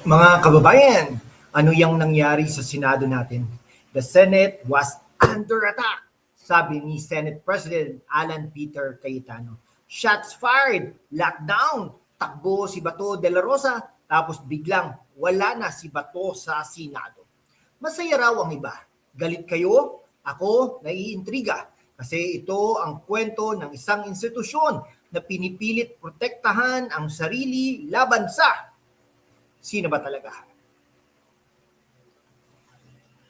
Mga kababayan, ano yung nangyari sa Senado natin? The Senate was under attack, sabi ni Senate President Alan Peter Cayetano. Shots fired, lockdown, takbo si Bato de la Rosa, tapos biglang wala na si Bato sa Senado. Masaya raw ang iba. Galit kayo? Ako, naiintriga. Kasi ito ang kwento ng isang institusyon na pinipilit protektahan ang sarili laban sa sino ba talaga?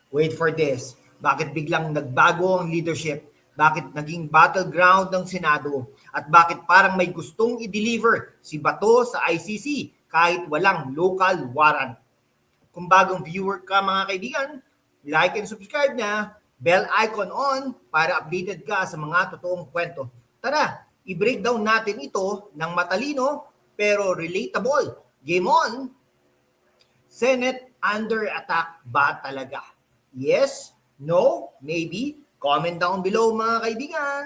Wait for this. Bakit biglang nagbago ang leadership? Bakit naging battleground ng Senado? At bakit parang may gustong i-deliver si Bato sa ICC kahit walang local warrant? Kung bagong viewer ka mga kaibigan, like and subscribe na, bell icon on para updated ka sa mga totoong kwento. Tara, i-breakdown natin ito ng matalino pero relatable. Game on! Senate under attack ba talaga? Yes? No? Maybe? Comment down below mga kaibigan.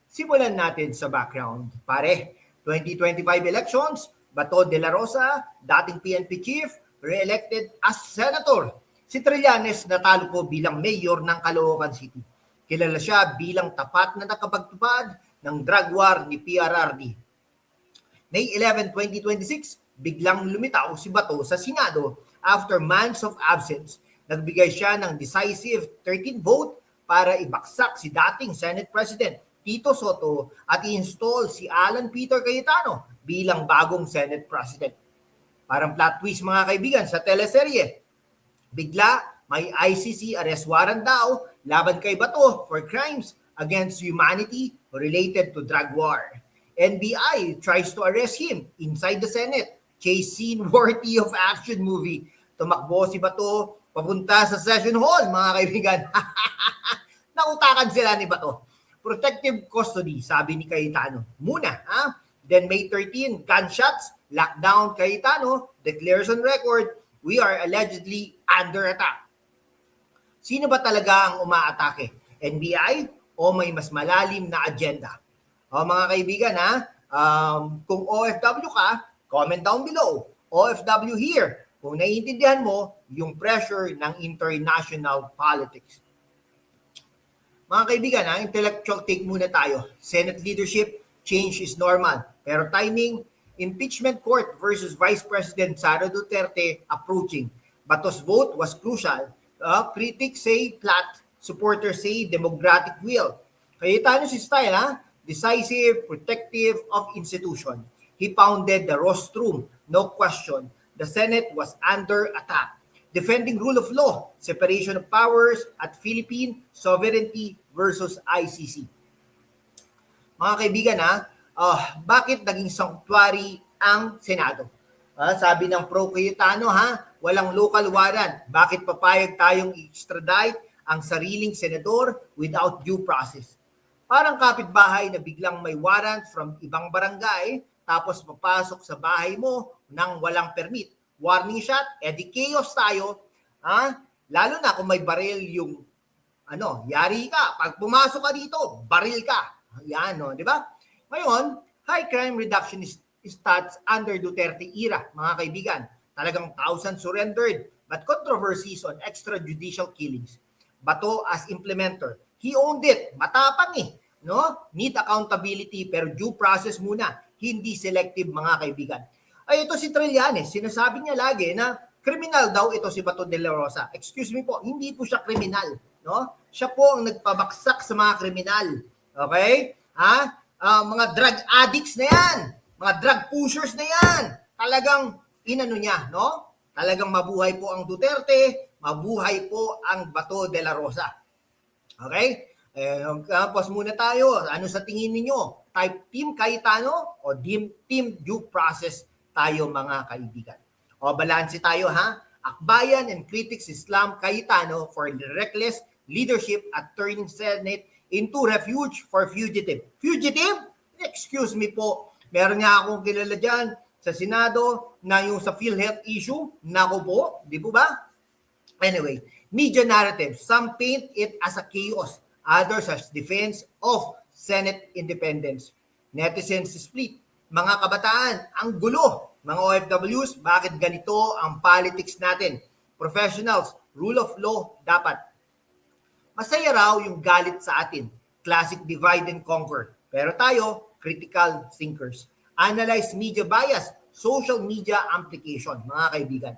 Simulan natin sa background. Pare, 2025 elections, Bato de la Rosa, dating PNP chief, re-elected as senator. Si Trillanes natalo po bilang mayor ng Caloocan City. Kilala siya bilang tapat na nakapagtupad ng drug war ni PRRD. May 11, 2026, biglang lumitaw si Bato sa Senado after months of absence. Nagbigay siya ng decisive 13th vote para ibaksak si dating Senate President Tito Soto at i-install si Alan Peter Cayetano bilang bagong Senate President. Parang plot twist mga kaibigan sa teleserye. Bigla may ICC arrest warrant daw laban kay Bato for crimes against humanity related to drug war. NBI tries to arrest him inside the Senate. Chase scene worthy of action movie. Tumakbo si Bato papunta sa session hall, mga kaibigan. Nautakan sila ni Bato. Protective custody, sabi ni Cayetano. Muna, ha? Then May 13, gunshots, lockdown Cayetano, declares on record, we are allegedly under attack. Sino ba talaga ang umaatake? NBI o may mas malalim na agenda? O mga kaibigan ha, kung OFW ka, comment down below. OFW here, kung naiintindihan mo yung pressure ng international politics. Mga kaibigan ha, intellectual take muna tayo. Senate leadership, change is normal. Pero timing, impeachment court versus Vice President Sara Duterte approaching. Bato's vote was crucial. Critics say flat, supporters say democratic will. Cayetano si style ha, decisive, protective of institution. He pounded the rostrum, no question. The Senate was under attack. Defending rule of law, separation of powers at Philippine sovereignty versus ICC. Mga kaibigan bakit naging sanctuary ang Senado? Sabi ng pro Cayetano walang local warrant. Bakit papayag tayong extradite ang sariling senador without due process? Parang kapitbahay na biglang may warrant from ibang barangay tapos papasok sa bahay mo nang walang permit. Warning shot, edi chaos tayo. Lalo na kung may baril yung yari ka. Pag pumasok ka dito, baril ka. Yan, no, di ba? Ngayon, high crime reduction stats under Duterte era, mga kaibigan. Talagang thousands surrendered, but controversies on extrajudicial killings. Bato as implementer. He owned it. Matapang no? Need accountability pero due process muna. Hindi selective, mga kaibigan. Ay ito si Trillanes, sinasabi niya lagi na kriminal daw ito si Bato de la Rosa. Excuse me po, hindi po siya kriminal, no? Siya po ang nagpabaksak sa mga kriminal. Okay? Mga drug addicts na 'yan. Mga drug pushers na 'yan. Talagang inano niya, no? Talagang mabuhay po ang Duterte, mabuhay po ang Bato de la Rosa. Okay? Tapos muna tayo. Ano sa tingin ninyo? Type Team Cayetano o Team Due Process tayo, mga kaibigan? O balanse tayo Akbayan and critics Islam Cayetano for the reckless leadership at turning Senate into refuge for fugitive. Fugitive? Excuse me po. Meron nga akong kilala dyan sa Senado na yung sa PhilHealth issue. Nako po, di po ba? Anyway, media narrative. Some paint it as a chaos. Others as defense of Senate independence. Netizens split. Mga kabataan, ang gulo. Mga OFWs, bakit ganito ang politics natin? Professionals, rule of law dapat. Masaya raw yung galit sa atin. Classic divide and conquer. Pero tayo, critical thinkers. Analyze media bias, social media amplification, mga kaibigan.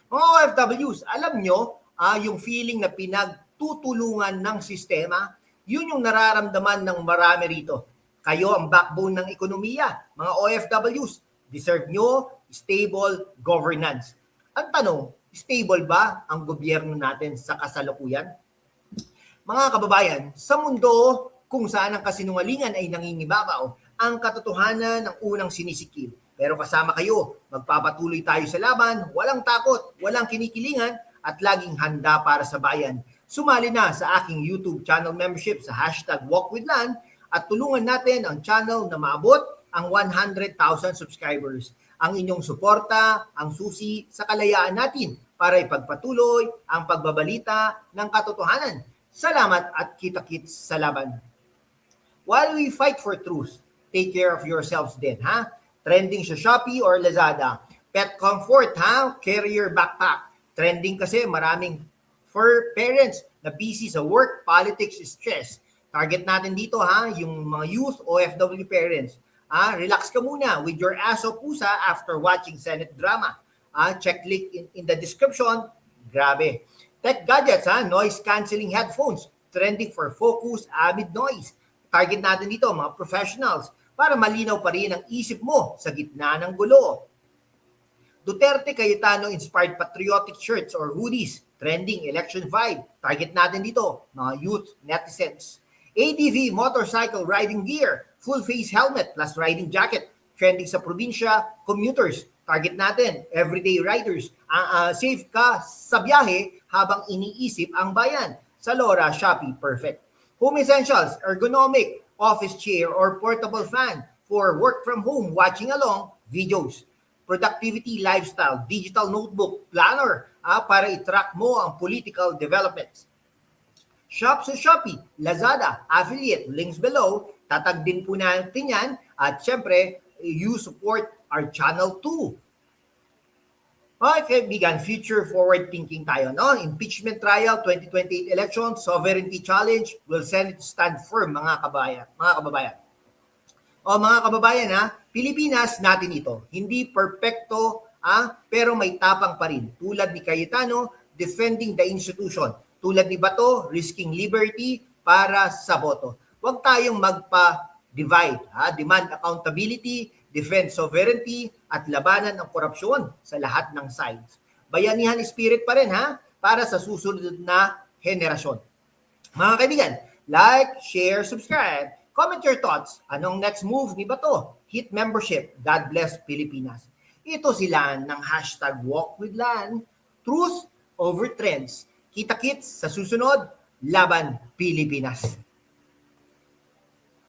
Mga OFWs, alam nyo, yung feeling na pinagtutulungan ng sistema, yun yung nararamdaman ng marami rito. Kayo ang backbone ng ekonomiya. Mga OFWs, deserve nyo stable governance. Ang tanong, stable ba ang gobyerno natin sa kasalukuyan? Mga kababayan, sa mundo kung saan ang kasinungalingan ay nangingibabaw, ang katotohanan ng unang sinisikil. Pero kasama kayo, magpapatuloy tayo sa laban, walang takot, walang kinikilingan, at laging handa para sa bayan. Sumali na sa aking YouTube channel membership sa #WalkWithLan at tulungan natin ang channel na maabot ang 100,000 subscribers. Ang inyong suporta, ang susi sa kalayaan natin para ipagpatuloy ang pagbabalita ng katotohanan. Salamat at kita-kits sa laban. While we fight for truth, take care of yourselves din, ha? Trending sa Shopee or Lazada. Pet comfort, ha? Carrier backpack. Trending kasi maraming for parents na busy sa work, politics, stress. Target natin dito, ha? Yung mga youth, OFW parents. Relax ka muna with your aso pusa after watching Senate drama. Check link in the description. Grabe. Tech gadgets, noise cancelling headphones. Trending for focus amid noise. Target natin dito, mga professionals, para malinaw pa rin ang isip mo sa gitna ng gulo. Duterte Cayetano inspired patriotic shirts or hoodies. Trending election vibe. Target natin dito, mga youth netizens. ADV motorcycle riding gear. Full face helmet plus riding jacket. Trending sa probinsya, commuters. Target natin, everyday riders. Safe ka sa biyahe habang iniisip ang bayan. Sa Lora, Shopee, perfect. Home essentials, ergonomic, office chair or portable fan for work from home, watching along videos. Productivity, lifestyle, digital notebook, planner para i-track mo ang political developments. Shop sa Shopee, Lazada, affiliate, links below. Tatag din po natin yan. At syempre, you support our channel too. Okay, kaibigan, future forward thinking tayo, no? Impeachment trial, 2028 election, sovereignty challenge, will Senate stand firm, mga kababayan. Mga kababayan, Pilipinas natin ito. Hindi perpekto, pero may tapang pa rin. Tulad ni Cayetano, defending the institution. Tulad ni Bato, risking liberty para sa boto. Huwag tayong magpa-divide. Demand accountability, defend sovereignty, at labanan ang korupsyon sa lahat ng sides. Bayanihan spirit pa rin, para sa susunod na henerasyon. Mga kaibigan, like, share, subscribe, comment your thoughts. Anong next move ni Bato? Hit membership. God bless Pilipinas. Ito sila ng #WalkWithLan, Truth over Trends. Kita-kits sa susunod, Laban Pilipinas.